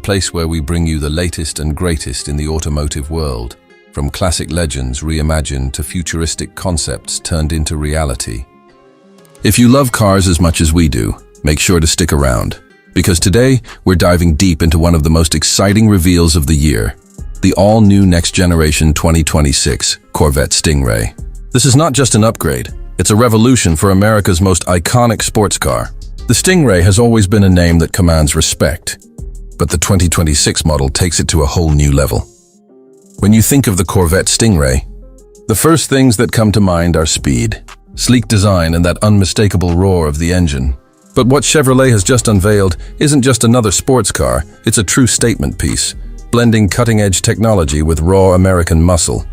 place where we bring you the latest and greatest in the automotive world, from classic legends reimagined to futuristic concepts turned into reality. If you love cars as much as we do, make sure to stick around, because today we're diving deep into one of the most exciting reveals of the year, the all-new next-generation 2026 Corvette Stingray. This is not just an upgrade, it's a revolution for America's most iconic sports car. The Stingray has always been a name that commands respect, but the 2026 model takes it to a whole new level. When you think of the Corvette Stingray, the first things that come to mind are speed, sleek design, and that unmistakable roar of the engine. But what Chevrolet has just unveiled isn't just another sports car, it's a true statement piece, blending cutting-edge technology with raw American muscle.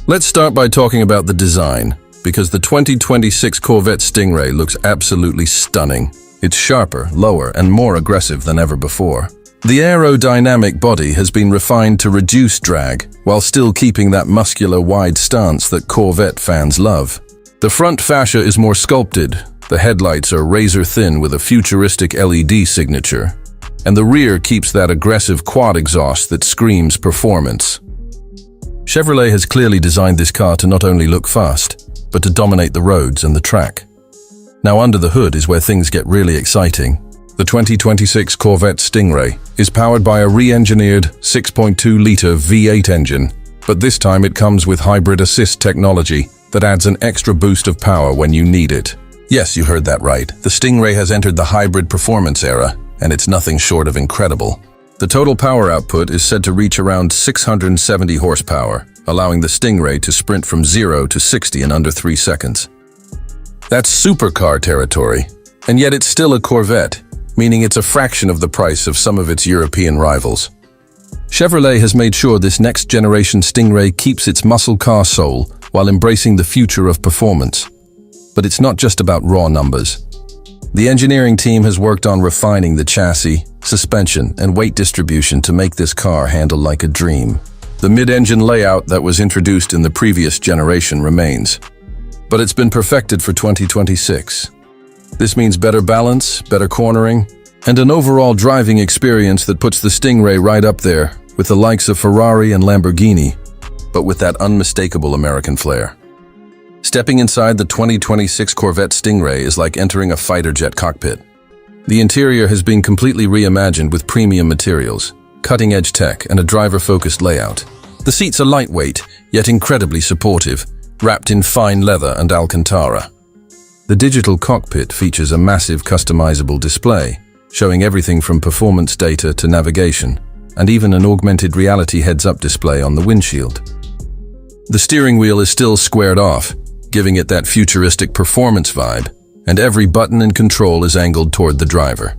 Let's start by talking about the design, because the 2026 Corvette Stingray looks absolutely stunning. It's sharper, lower, and more aggressive than ever before. The aerodynamic body has been refined to reduce drag, while still keeping that muscular wide stance that Corvette fans love. The front fascia is more sculpted, the headlights are razor-thin with a futuristic LED signature, and the rear keeps that aggressive quad exhaust that screams performance. Chevrolet has clearly designed this car to not only look fast, but to dominate the roads and the track. Now under the hood is where things get really exciting. The 2026 Corvette Stingray is powered by a re-engineered 6.2-liter V8 engine, but this time it comes with hybrid assist technology that adds an extra boost of power when you need it. Yes, you heard that right. The Stingray has entered the hybrid performance era, and it's nothing short of incredible. The total power output is said to reach around 670 horsepower, allowing the Stingray to sprint from 0 to 60 in under 3 seconds. That's supercar territory, and yet it's still a Corvette, meaning it's a fraction of the price of some of its European rivals. Chevrolet has made sure this next-generation Stingray keeps its muscle car soul while embracing the future of performance. But it's not just about raw numbers. The engineering team has worked on refining the chassis, suspension, and weight distribution to make this car handle like a dream. The mid-engine layout that was introduced in the previous generation remains, but it's been perfected for 2026. This means better balance, better cornering, and an overall driving experience that puts the Stingray right up there with the likes of Ferrari and Lamborghini, but with that unmistakable American flair. Stepping inside the 2026 Corvette Stingray is like entering a fighter jet cockpit. The interior has been completely reimagined with premium materials, cutting-edge tech, and a driver-focused layout. The seats are lightweight, yet incredibly supportive, wrapped in fine leather and Alcantara. The digital cockpit features a massive customizable display, showing everything from performance data to navigation, and even an augmented reality heads-up display on the windshield. The steering wheel is still squared off, giving it that futuristic performance vibe, and every button and control is angled toward the driver.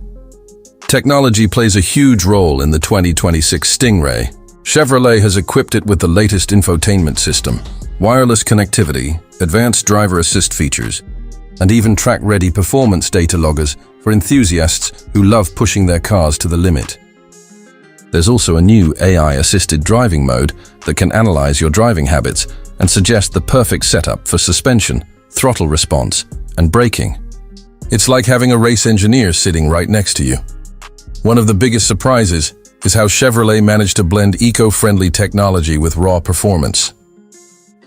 Technology plays a huge role in the 2026 Stingray. Chevrolet has equipped it with the latest infotainment system, wireless connectivity, advanced driver assist features, and even track-ready performance data loggers for enthusiasts who love pushing their cars to the limit. There's also a new AI-assisted driving mode that can analyze your driving habits and suggest the perfect setup for suspension, throttle response, and braking. It's like having a race engineer sitting right next to you. One of the biggest surprises is how Chevrolet managed to blend eco-friendly technology with raw performance.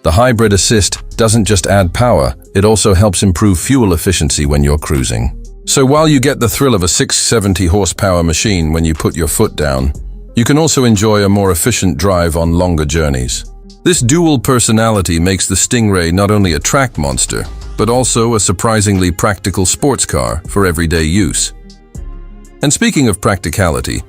The hybrid assist doesn't just add power, it also helps improve fuel efficiency when you're cruising. So while you get the thrill of a 670 horsepower machine when you put your foot down, you can also enjoy a more efficient drive on longer journeys. This dual personality makes the Stingray not only a track monster, but also a surprisingly practical sports car for everyday use. And speaking of practicality,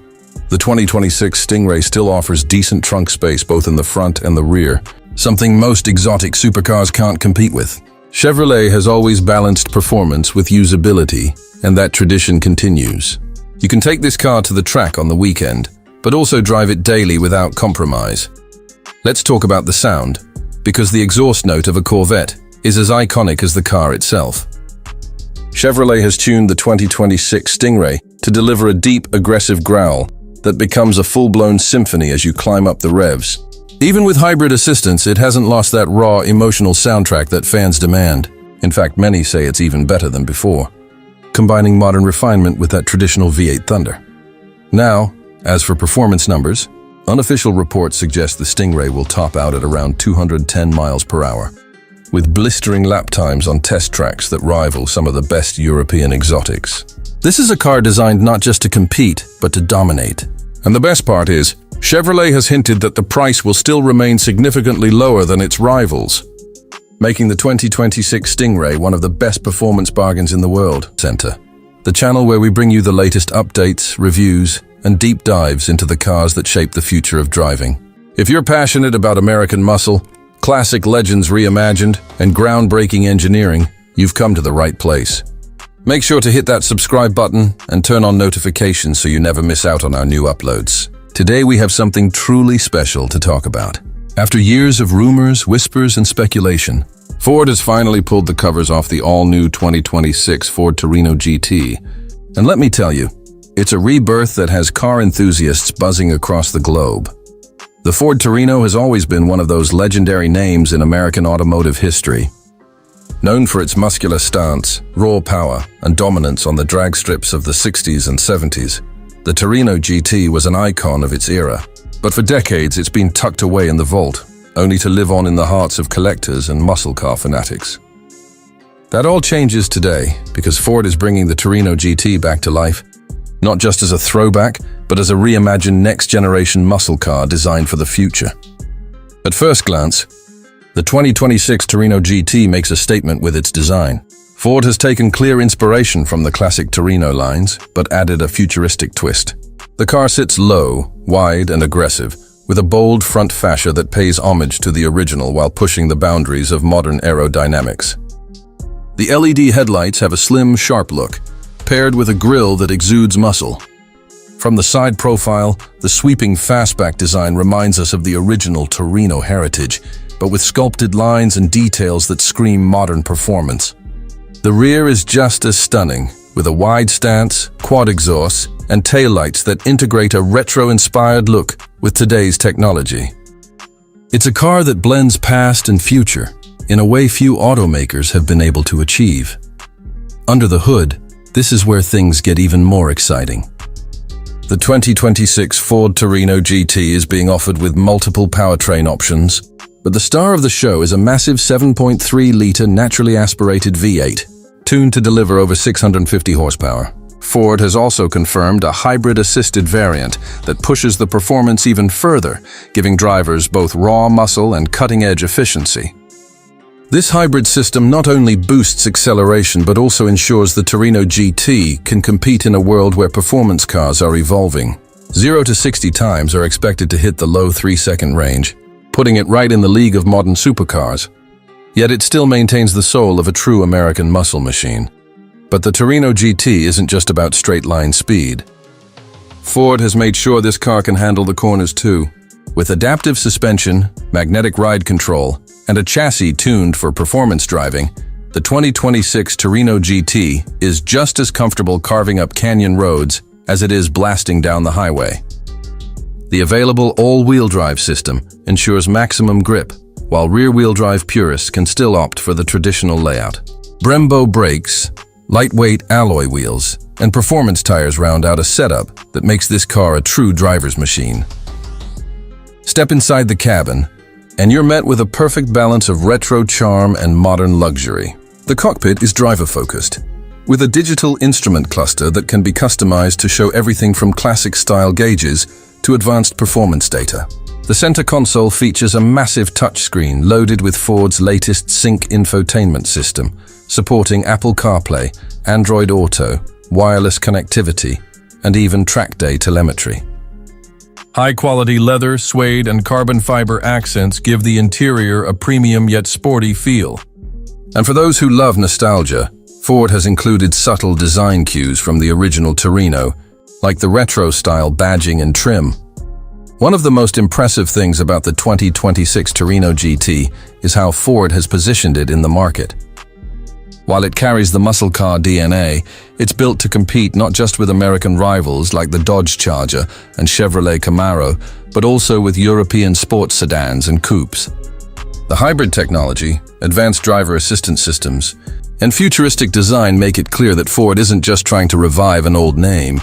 the 2026 Stingray still offers decent trunk space both in the front and the rear, something most exotic supercars can't compete with. Chevrolet has always balanced performance with usability, and that tradition continues. You can take this car to the track on the weekend, but also drive it daily without compromise. Let's talk about the sound, because the exhaust note of a Corvette is as iconic as the car itself. Chevrolet has tuned the 2026 Stingray to deliver a deep, aggressive growl that becomes a full-blown symphony as you climb up the revs. Even with hybrid assistance, it hasn't lost that raw, emotional soundtrack that fans demand. In fact, many say it's even better than before, combining modern refinement with that traditional V8 thunder. Now, As for performance numbers, unofficial reports suggest the Stingray will top out at around 210 miles per hour, with blistering lap times on test tracks that rival some of the best European exotics. This is a car designed not just to compete, but to dominate. And the best part is, Chevrolet has hinted that the price will still remain significantly lower than its rivals, making the 2026 Stingray one of the best performance bargains in the world. Center, the channel where we bring you the latest updates, reviews, and deep dives into the cars that shape the future of driving. If you're passionate about American muscle, classic legends reimagined, and groundbreaking engineering, you've come to the right place. Make sure to hit that subscribe button and turn on notifications so you never miss out on our new uploads. Today we have something truly special to talk about. After years of rumors, whispers, and speculation, Ford has finally pulled the covers off the all-new 2026 Ford Torino GT. And let me tell you, it's a rebirth that has car enthusiasts buzzing across the globe. The Ford Torino has always been one of those legendary names in American automotive history. Known for its muscular stance, raw power, and dominance on the drag strips of the 60s and 70s, the Torino GT was an icon of its era. But for decades, it's been tucked away in the vault, only to live on in the hearts of collectors and muscle car fanatics. That all changes today, because Ford is bringing the Torino GT back to life, not just as a throwback, but as a reimagined next-generation muscle car designed for the future. At first glance, the 2026 Torino GT makes a statement with its design. Ford has taken clear inspiration from the classic Torino lines, but added a futuristic twist. The car sits low, wide, and aggressive, with a bold front fascia that pays homage to the original while pushing the boundaries of modern aerodynamics. The LED headlights have a slim, sharp look, paired with a grille that exudes muscle. From the side profile, the sweeping fastback design reminds us of the original Torino heritage, but with sculpted lines and details that scream modern performance. The rear is just as stunning, with a wide stance, quad exhausts, and taillights that integrate a retro-inspired look with today's technology. It's a car that blends past and future in a way few automakers have been able to achieve. Under the hood, this is where things get even more exciting. The 2026 Ford Torino GT is being offered with multiple powertrain options, but the star of the show is a massive 7.3-liter naturally aspirated V8, tuned to deliver over 650 horsepower. Ford has also confirmed a hybrid-assisted variant that pushes the performance even further, giving drivers both raw muscle and cutting-edge efficiency. This hybrid system not only boosts acceleration but also ensures the Torino GT can compete in a world where performance cars are evolving. 0 to 60 times are expected to hit the low 3-second range, putting it right in the league of modern supercars. Yet it still maintains the soul of a true American muscle machine. But the Torino GT isn't just about straight-line speed. Ford has made sure this car can handle the corners too. With adaptive suspension, magnetic ride control, and a chassis tuned for performance driving, the 2026 Torino GT is just as comfortable carving up canyon roads as it is blasting down the highway. The available all-wheel drive system ensures maximum grip, while rear-wheel drive purists can still opt for the traditional layout. Brembo brakes, lightweight alloy wheels, and performance tires round out a setup that makes this car a true driver's machine. Step inside the cabin, and you're met with a perfect balance of retro charm and modern luxury. The cockpit is driver-focused, with a digital instrument cluster that can be customized to show everything from classic-style gauges to advanced performance data. The center console features a massive touchscreen loaded with Ford's latest Sync infotainment system, supporting Apple CarPlay, Android Auto, wireless connectivity, and even track-day telemetry. High-quality leather, suede, and carbon fiber accents give the interior a premium yet sporty feel. And for those who love nostalgia, Ford has included subtle design cues from the original Torino, like the retro-style badging and trim. One of the most impressive things about the 2026 Torino GT is how Ford has positioned it in the market. While it carries the muscle car DNA, it's built to compete not just with American rivals like the Dodge Charger and Chevrolet Camaro, but also with European sports sedans and coupes. The hybrid technology, advanced driver assistance systems, and futuristic design make it clear that Ford isn't just trying to revive an old name.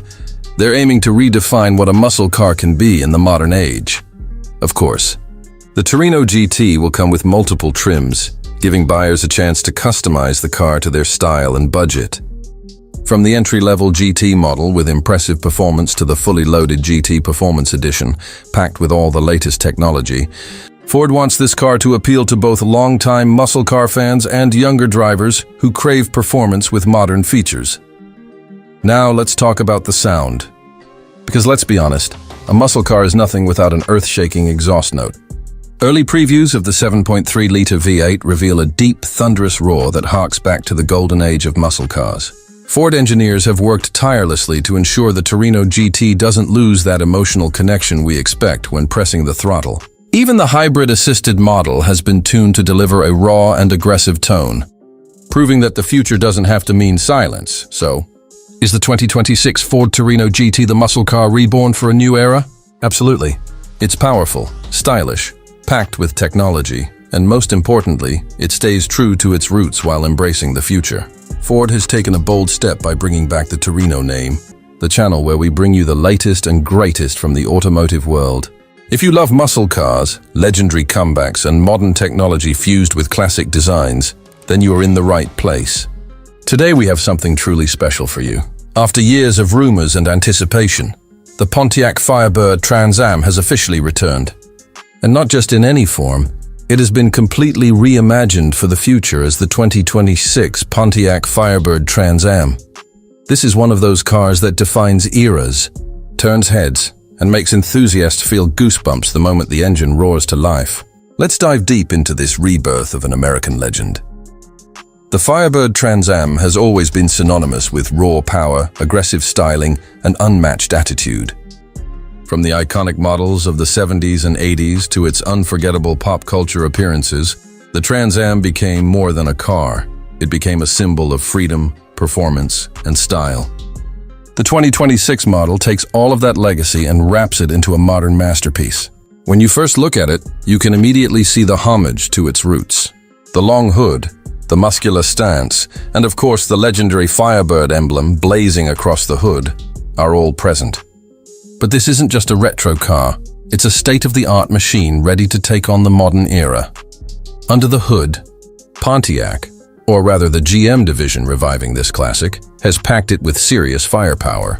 They're aiming to redefine what a muscle car can be in the modern age. Of course, the Torino GT will come with multiple trims, giving buyers a chance to customize the car to their style and budget. From the entry-level GT model with impressive performance to the fully loaded GT Performance Edition, packed with all the latest technology, Ford wants this car to appeal to both long-time muscle car fans and younger drivers who crave performance with modern features. Now let's talk about the sound. Because let's be honest, a muscle car is nothing without an earth-shaking exhaust note. Early previews of the 7.3-liter V8 reveal a deep, thunderous roar that harks back to the golden age of muscle cars. Ford engineers have worked tirelessly to ensure the Torino GT doesn't lose that emotional connection we expect when pressing the throttle. Even the hybrid-assisted model has been tuned to deliver a raw and aggressive tone, proving that the future doesn't have to mean silence. So, is the 2026 Ford Torino GT the muscle car reborn for a new era? Absolutely. It's powerful, stylish, packed with technology, and most importantly, it stays true to its roots while embracing the future. Ford has taken a bold step by bringing back the Torino name, the channel where we bring you the latest and greatest from the automotive world. If you love muscle cars, legendary comebacks, and modern technology fused with classic designs, then you are in the right place. Today we have something truly special for you. After years of rumors and anticipation, the Pontiac Firebird Trans Am has officially returned. And not just in any form, it has been completely reimagined for the future as the 2026 Pontiac Firebird Trans Am. This is one of those cars that defines eras, turns heads, and makes enthusiasts feel goosebumps the moment the engine roars to life. Let's dive deep into this rebirth of an American legend. The Firebird Trans Am has always been synonymous with raw power, aggressive styling, and unmatched attitude. From the iconic models of the 70s and 80s to its unforgettable pop culture appearances, the Trans Am became more than a car. It became a symbol of freedom, performance, and style. The 2026 model takes all of that legacy and wraps it into a modern masterpiece. When you first look at it, you can immediately see the homage to its roots. The long hood, the muscular stance, and of course the legendary Firebird emblem blazing across the hood are all present. But this isn't just a retro car, it's a state-of-the-art machine ready to take on the modern era. Under the hood, Pontiac, or rather the GM division reviving this classic, has packed it with serious firepower.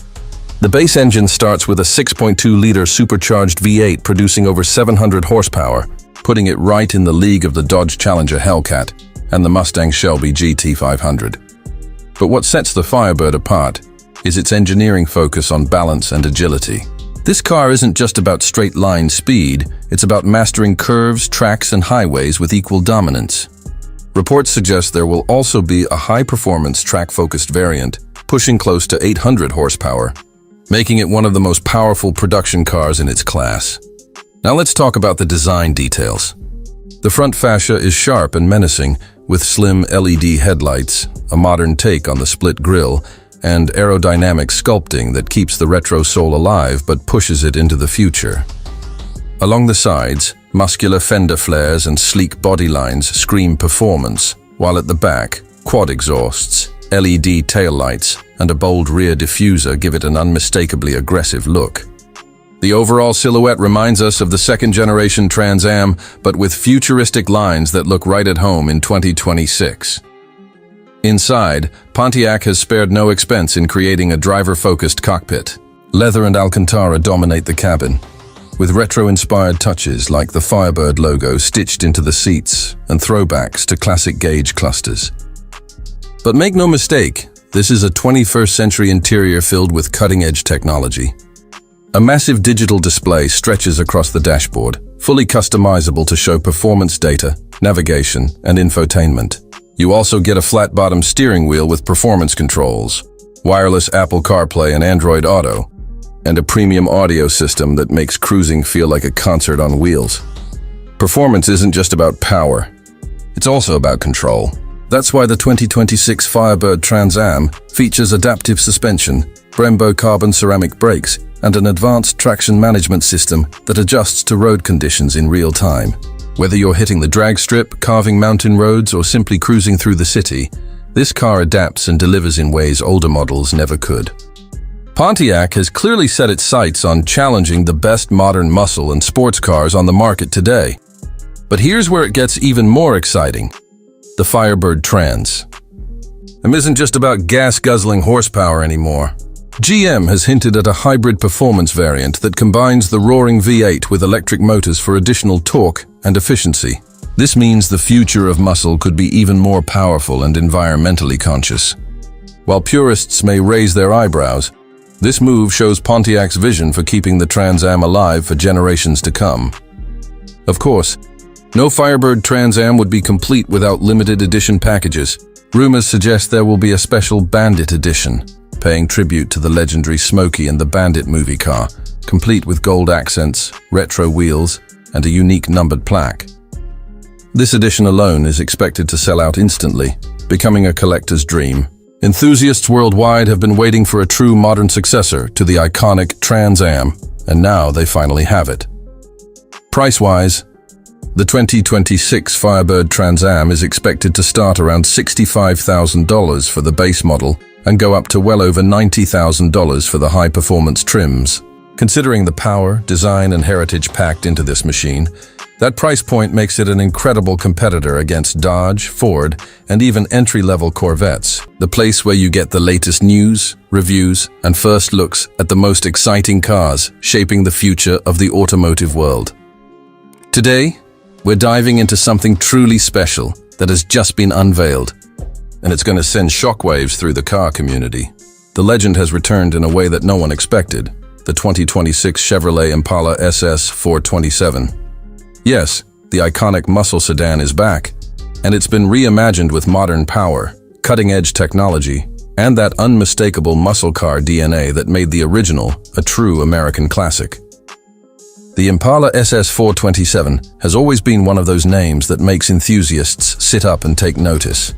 The base engine starts with a 6.2-liter supercharged V8 producing over 700 horsepower, putting it right in the league of the Dodge Challenger Hellcat and the Mustang Shelby GT500. But what sets the Firebird apart is its engineering focus on balance and agility. This car isn't just about straight-line speed, it's about mastering curves, tracks, and highways with equal dominance. Reports suggest there will also be a high-performance track-focused variant, pushing close to 800 horsepower, making it one of the most powerful production cars in its class. Now let's talk about the design details. The front fascia is sharp and menacing, with slim LED headlights, a modern take on the split grille, and aerodynamic sculpting that keeps the retro soul alive but pushes it into the future. Along the sides, muscular fender flares and sleek body lines scream performance, while at the back, quad exhausts, LED taillights, and a bold rear diffuser give it an unmistakably aggressive look. The overall silhouette reminds us of the second-generation Trans Am, but with futuristic lines that look right at home in 2026. Inside, Pontiac has spared no expense in creating a driver-focused cockpit. Leather and Alcantara dominate the cabin, with retro-inspired touches like the Firebird logo stitched into the seats and throwbacks to classic gauge clusters. But make no mistake, this is a 21st-century interior filled with cutting-edge technology. A massive digital display stretches across the dashboard, fully customizable to show performance data, navigation, and infotainment. You also get a flat-bottom steering wheel with performance controls, wireless Apple CarPlay and Android Auto, and a premium audio system that makes cruising feel like a concert on wheels. Performance isn't just about power, it's also about control. That's why the 2026 Firebird Trans Am features adaptive suspension, Brembo carbon ceramic brakes, and an advanced traction management system that adjusts to road conditions in real time. Whether you're hitting the drag strip, carving mountain roads, or simply cruising through the city, this car adapts and delivers in ways older models never could. Pontiac has clearly set its sights on challenging the best modern muscle and sports cars on the market today. But here's where it gets even more exciting. The Firebird Trans. It isn't just about gas-guzzling horsepower anymore. GM has hinted at a hybrid performance variant that combines the roaring V8 with electric motors for additional torque and efficiency. This means the future of muscle could be even more powerful and environmentally conscious. While purists may raise their eyebrows, this move shows Pontiac's vision for keeping the Trans Am alive for generations to come. Of course, no Firebird Trans Am would be complete without limited edition packages. Rumors suggest there will be a special Bandit edition, paying tribute to the legendary Smokey and the Bandit movie car, complete with gold accents, retro wheels, and a unique numbered plaque. This edition alone is expected to sell out instantly, becoming a collector's dream. Enthusiasts worldwide have been waiting for a true modern successor to the iconic Trans Am, and now they finally have it. Price-wise, the 2026 Firebird Trans Am is expected to start around $65,000 for the base model and go up to well over $90,000 for the high-performance trims. Considering the power, design, and heritage packed into this machine, that price point makes it an incredible competitor against Dodge, Ford, and even entry-level Corvettes, the place where you get the latest news, reviews, and first looks at the most exciting cars shaping the future of the automotive world. Today, we're diving into something truly special that has just been unveiled, and it's going to send shockwaves through the car community. The legend has returned in a way that no one expected, the 2026 Chevrolet Impala SS 427. Yes, the iconic muscle sedan is back, and it's been reimagined with modern power, cutting-edge technology, and that unmistakable muscle car DNA that made the original a true American classic. The Impala SS 427 has always been one of those names that makes enthusiasts sit up and take notice.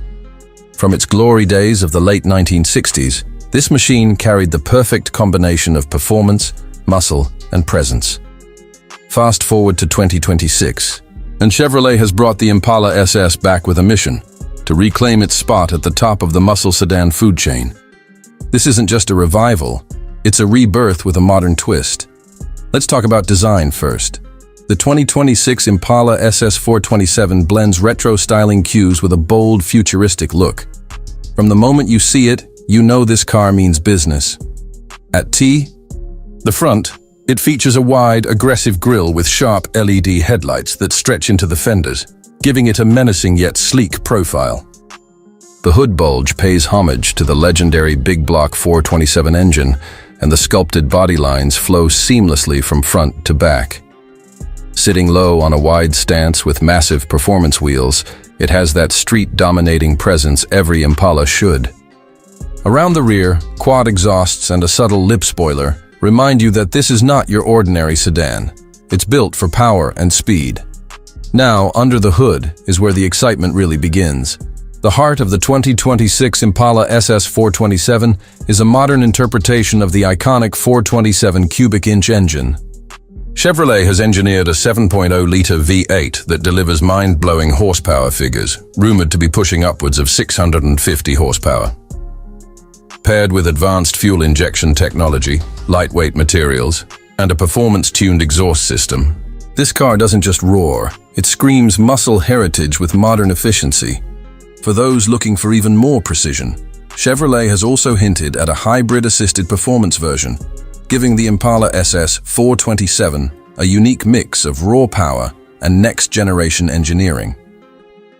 From its glory days of the late 1960s, this machine carried the perfect combination of performance, muscle, and presence. Fast forward to 2026, and Chevrolet has brought the Impala SS back with a mission to reclaim its spot at the top of the muscle sedan food chain. This isn't just a revival, it's a rebirth with a modern twist. Let's talk about design first. The 2026 Impala SS 427 blends retro styling cues with a bold, futuristic look. From the moment you see it, you know this car means business. At the front, it features a wide, aggressive grille with sharp LED headlights that stretch into the fenders, giving it a menacing yet sleek profile. The hood bulge pays homage to the legendary big block 427 engine, and the sculpted body lines flow seamlessly from front to back. Sitting low on a wide stance with massive performance wheels, it has that street-dominating presence every Impala should. Around the rear, quad exhausts and a subtle lip spoiler remind you that this is not your ordinary sedan. It's built for power and speed. Now, under the hood is where the excitement really begins. The heart of the 2026 Impala SS 427 is a modern interpretation of the iconic 427 cubic inch engine. Chevrolet has engineered a 7.0-liter V8 that delivers mind-blowing horsepower figures, rumored to be pushing upwards of 650 horsepower. Paired with advanced fuel injection technology, lightweight materials, and a performance-tuned exhaust system, this car doesn't just roar, it screams muscle heritage with modern efficiency. For those looking for even more precision, Chevrolet has also hinted at a hybrid-assisted performance version, giving the Impala SS 427 a unique mix of raw power and next-generation engineering.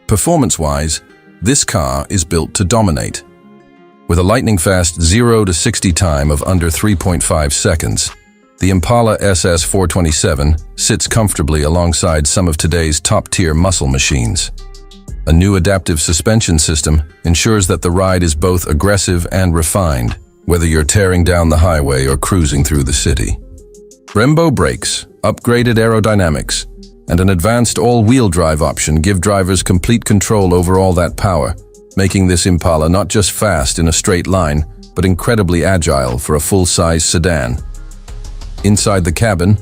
Performance-wise, this car is built to dominate. With a lightning-fast 0 to 60 time of under 3.5 seconds, the Impala SS 427 sits comfortably alongside some of today's top-tier muscle machines. A new adaptive suspension system ensures that the ride is both aggressive and refined, whether you're tearing down the highway or cruising through the city. Brembo brakes, upgraded aerodynamics, and an advanced all-wheel drive option give drivers complete control over all that power, making this Impala not just fast in a straight line, but incredibly agile for a full-size sedan. Inside the cabin,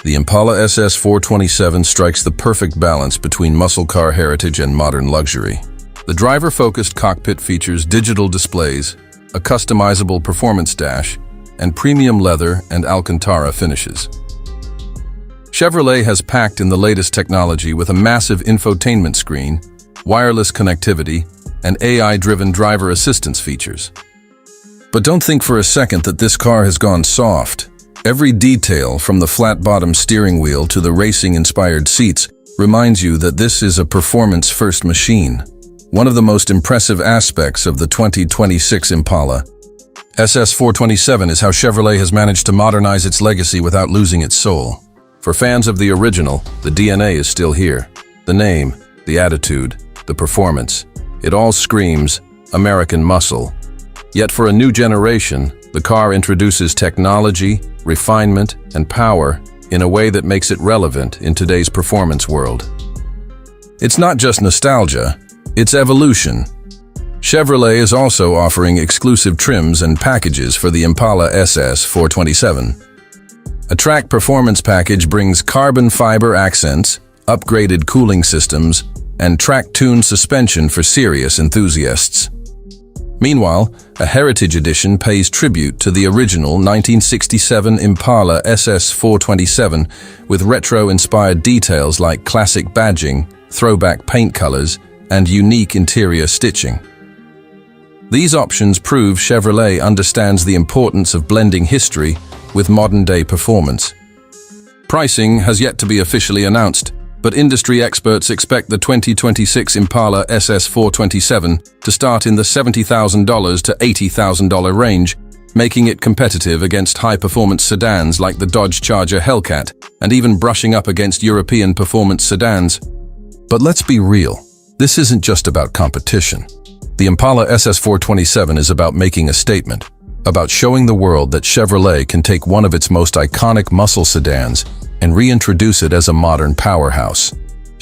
the Impala SS 427 strikes the perfect balance between muscle car heritage and modern luxury. The driver-focused cockpit features digital displays, a customizable performance dash, and premium leather and Alcantara finishes. Chevrolet has packed in the latest technology with a massive infotainment screen, wireless connectivity, and AI-driven driver assistance features. But don't think for a second that this car has gone soft. Every detail, from the flat-bottom steering wheel to the racing-inspired seats, reminds you that this is a performance-first machine. One of the most impressive aspects of the 2026 Impala SS427 is how Chevrolet has managed to modernize its legacy without losing its soul. For fans of the original, the DNA is still here. The name, the attitude, the performance. It all screams American muscle. Yet for a new generation, the car introduces technology, refinement, and power in a way that makes it relevant in today's performance world. It's not just nostalgia, it's evolution. Chevrolet is also offering exclusive trims and packages for the Impala SS427. A track performance package brings carbon fiber accents, upgraded cooling systems, and track-tuned suspension for serious enthusiasts. Meanwhile, a Heritage Edition pays tribute to the original 1967 Impala SS427 with retro-inspired details like classic badging, throwback paint colors, and unique interior stitching. These options prove Chevrolet understands the importance of blending history with modern-day performance. Pricing has yet to be officially announced, but industry experts expect the 2026 Impala SS427 to start in the $70,000 to $80,000 range, making it competitive against high-performance sedans like the Dodge Charger Hellcat, and even brushing up against European performance sedans. But let's be real, this isn't just about competition. The Impala SS427 is about making a statement, about showing the world that Chevrolet can take one of its most iconic muscle sedans and reintroduce it as a modern powerhouse.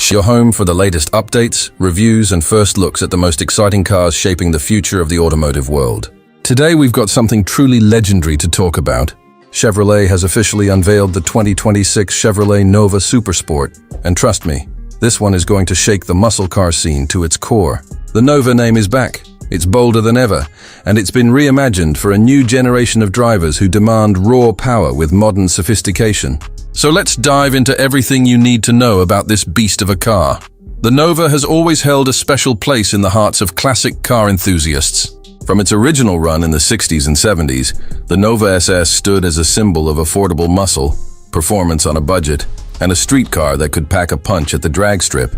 Your home for the latest updates, reviews, and first looks at the most exciting cars shaping the future of the automotive world. Today we've got something truly legendary to talk about. Chevrolet has officially unveiled the 2026 Chevrolet Nova Supersport, and trust me, this one is going to shake the muscle car scene to its core. The Nova name is back. It's bolder than ever, and it's been reimagined for a new generation of drivers who demand raw power with modern sophistication. So let's dive into everything you need to know about this beast of a car. The Nova has always held a special place in the hearts of classic car enthusiasts. From its original run in the 60s and 70s, the Nova SS stood as a symbol of affordable muscle, performance on a budget, and a street car that could pack a punch at the drag strip.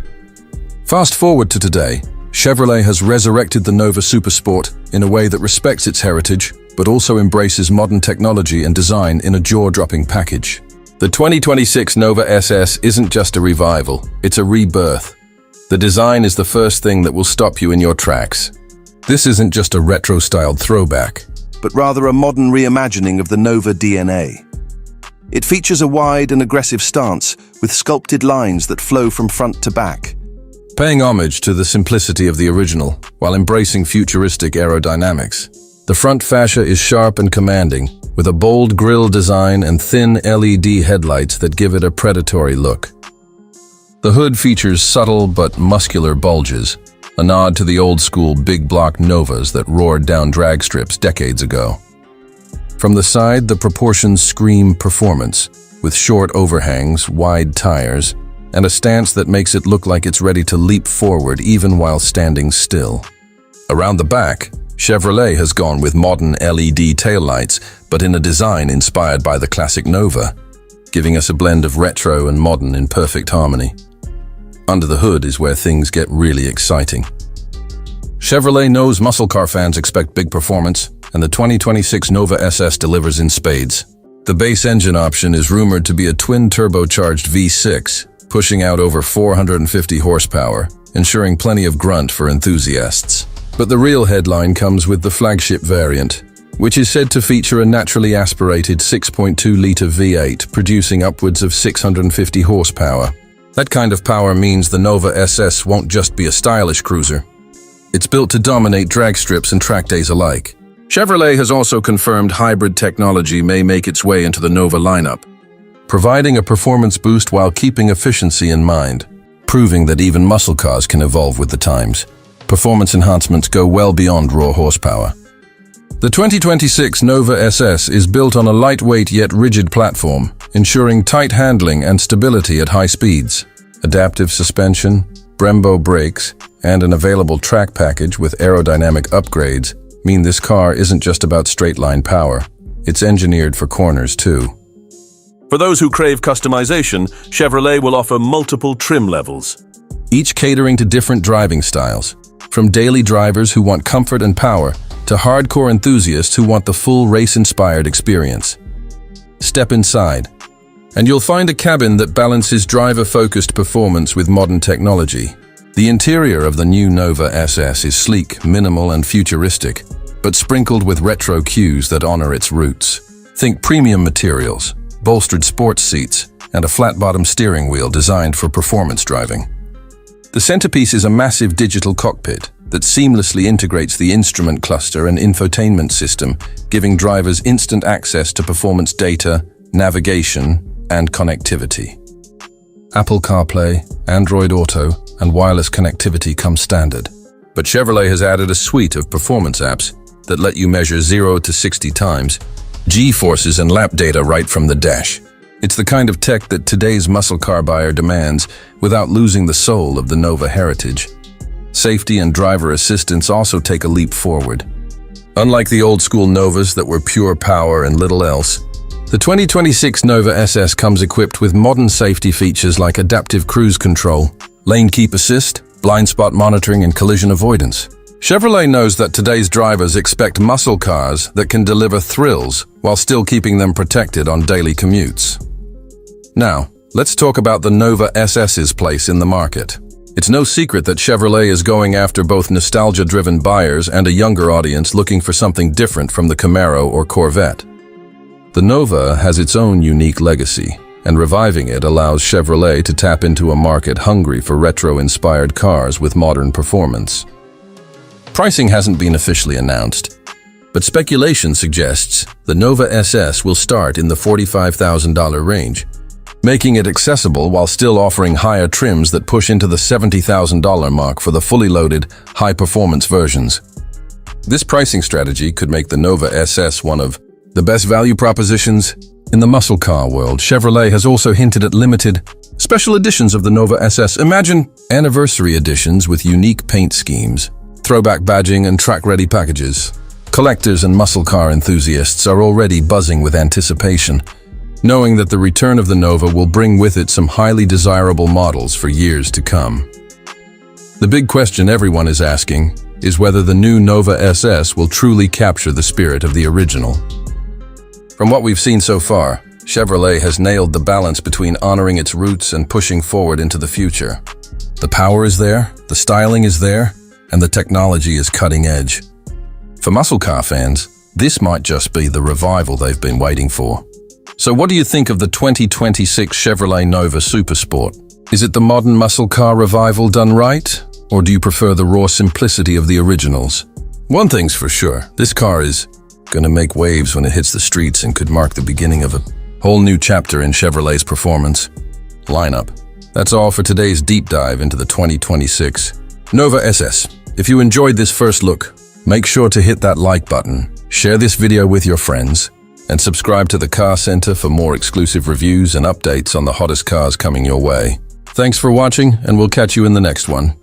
Fast forward to today, Chevrolet has resurrected the Nova Supersport in a way that respects its heritage, but also embraces modern technology and design in a jaw-dropping package. The 2026 Nova SS isn't just a revival, it's a rebirth. The design is the first thing that will stop you in your tracks. This isn't just a retro-styled throwback, but rather a modern reimagining of the Nova DNA. It features a wide and aggressive stance with sculpted lines that flow from front to back, paying homage to the simplicity of the original while embracing futuristic aerodynamics. The front fascia is sharp and commanding, with a bold grille design and thin LED headlights that give it a predatory look. The hood features subtle but muscular bulges, a nod to the old-school big-block Novas that roared down drag strips decades ago. From the side, the proportions scream performance, with short overhangs, wide tires, and a stance that makes it look like it's ready to leap forward even while standing still. Around the back, Chevrolet has gone with modern LED taillights, but in a design inspired by the classic Nova, giving us a blend of retro and modern in perfect harmony. Under the hood is where things get really exciting. Chevrolet knows muscle car fans expect big performance, and the 2026 Nova SS delivers in spades. The base engine option is rumored to be a twin-turbocharged V6, pushing out over 450 horsepower, ensuring plenty of grunt for enthusiasts. But the real headline comes with the flagship variant, which is said to feature a naturally aspirated 6.2-liter V8 producing upwards of 650 horsepower. That kind of power means the Nova SS won't just be a stylish cruiser. It's built to dominate drag strips and track days alike. Chevrolet has also confirmed hybrid technology may make its way into the Nova lineup, providing a performance boost while keeping efficiency in mind, proving that even muscle cars can evolve with the times. Performance enhancements go well beyond raw horsepower. The 2026 Nova SS is built on a lightweight yet rigid platform, ensuring tight handling and stability at high speeds. Adaptive suspension, Brembo brakes, and an available track package with aerodynamic upgrades mean this car isn't just about straight-line power. It's engineered for corners too. For those who crave customization, Chevrolet will offer multiple trim levels, each catering to different driving styles, from daily drivers who want comfort and power to hardcore enthusiasts who want the full race-inspired experience. Step inside, and you'll find a cabin that balances driver-focused performance with modern technology. The interior of the new Nova SS is sleek, minimal, and futuristic, but sprinkled with retro cues that honor its roots. Think premium materials, bolstered sports seats, and a flat-bottom steering wheel designed for performance driving. The centerpiece is a massive digital cockpit that seamlessly integrates the instrument cluster and infotainment system, giving drivers instant access to performance data, navigation, and connectivity. Apple CarPlay, Android Auto, and wireless connectivity come standard. But Chevrolet has added a suite of performance apps that let you measure 0 to 60 times, G-forces and lap data right from the dash. It's the kind of tech that today's muscle car buyer demands without losing the soul of the Nova heritage. Safety and driver assistance also take a leap forward. Unlike the old-school Novas that were pure power and little else, the 2026 Nova SS comes equipped with modern safety features like adaptive cruise control, lane keep assist, blind spot monitoring, and collision avoidance. Chevrolet knows that today's drivers expect muscle cars that can deliver thrills while still keeping them protected on daily commutes. Now, let's talk about the Nova SS's place in the market. It's no secret that Chevrolet is going after both nostalgia-driven buyers and a younger audience looking for something different from the Camaro or Corvette. The Nova has its own unique legacy, and reviving it allows Chevrolet to tap into a market hungry for retro-inspired cars with modern performance. Pricing hasn't been officially announced, but speculation suggests the Nova SS will start in the $45,000 range, making it accessible while still offering higher trims that push into the $70,000 mark for the fully loaded, high-performance versions. This pricing strategy could make the Nova SS one of the best value propositions in the muscle car world. Chevrolet has also hinted at limited, special editions of the Nova SS. Imagine anniversary editions with unique paint schemes, throwback badging, and track-ready packages. Collectors and muscle car enthusiasts are already buzzing with anticipation, knowing that the return of the Nova will bring with it some highly desirable models for years to come. The big question everyone is asking is whether the new Nova SS will truly capture the spirit of the original. From what we've seen so far, Chevrolet has nailed the balance between honoring its roots and pushing forward into the future. The power is there, the styling is there, and the technology is cutting edge. For muscle car fans, this might just be the revival they've been waiting for. So what do you think of the 2026 Chevrolet Nova Supersport? Is it the modern muscle car revival done right? Or do you prefer the raw simplicity of the originals? One thing's for sure, this car is gonna make waves when it hits the streets and could mark the beginning of a whole new chapter in Chevrolet's performance lineup. That's all for today's deep dive into the 2026 Nova SS. If you enjoyed this first look, make sure to hit that like button, share this video with your friends, and subscribe to the Car Center for more exclusive reviews and updates on the hottest cars coming your way. Thanks for watching, and we'll catch you in the next one.